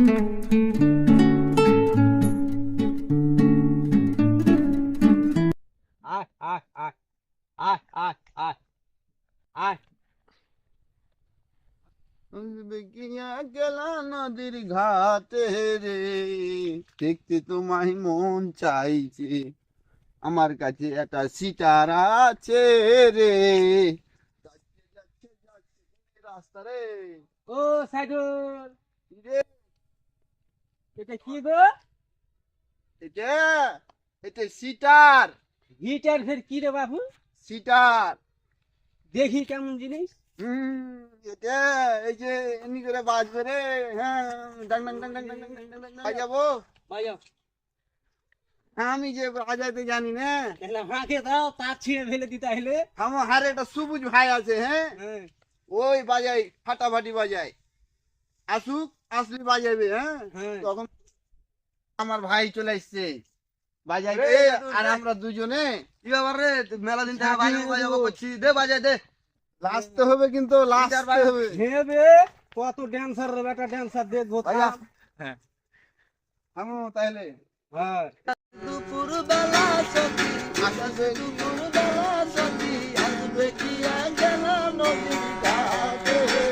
আয় আয় আয় আয় আয় আয় আয় বেকিয়া গেলা নদীর ঘাটে রে, দেখতে তোমায় মন চাইছে, আমার কাছে একটা সিটার আছে রে। যাচ্ছে যাচ্ছে যাচ্ছে রাস্তা রে। ও সাইদুল, কি রে? এটা কি গো? এটা এটা সিটার। গিটার ফের কি রে বাবু? সিটার। দেখি কেমন জিনিস। এটা এই যে এমনি করে বাজবে রে। হ্যাঁ, ডাং ডাং ডাং ডাং ডাং ডাং ডাং ডাং ডাং বাজাবো। বাজাও। আমি যে বাজাইতে জানি না। তাহলে হাঁকে দাও, তার ছিঁড়ে ফেলে দিতে হলে। আমার হারে একটা সবুজ ভাই আছে, হ্যাঁ, হ্যাঁ ওই বাজাই, ফাটাফাটি বাজাই। আসুক, আসলি বাজাবে। হ্যাঁ, হ্যাঁ। তখন আমার ভাই চলে আসছে বাজাইতে, আর আমরা দুজনে কি ব্যাপার রে? মেলা দিন থেকে বাজাবো করছি, দে বাজাই দে। লাস্টে হবে, কিন্তু লাস্টে হবে। ভেবে কত ড্যান্সার রে বেটা, ড্যান্সার দেখবো। বাজা। হ্যাঁ থামো তাইলে। হ্যাঁ। দুপুর বেলা সখী আসবে, দুপুর বেলা সখী আসবে, কি গেল নদীর ঘাটে রে,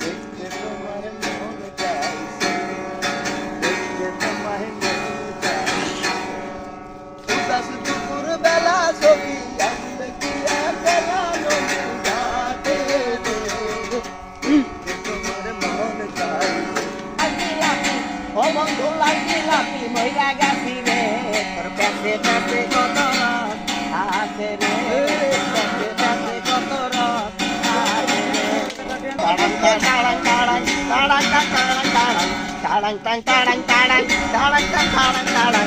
দেখতে তোমার মন চাইছে, দেখতে তোমার মন চাইছে। উদাস দুপুর বেলা সখী আসবে, কি গেল নদীর ঘাটে রে, দেখতে তোমার মন চাইছে। ও বন্ধু লাগি লাগি মইরা গেছি রে, তোর পেটে পেটে কত রস আছে রে, পেটে পেটে কত রস আছে রে। তাড়াং তাড়াং তাড়াং তাড়াং তাড়াং তাড়াং তাড়াং তাড়াং তাড়াং তাড়াং তাড়াং তাড়াং তাড়াং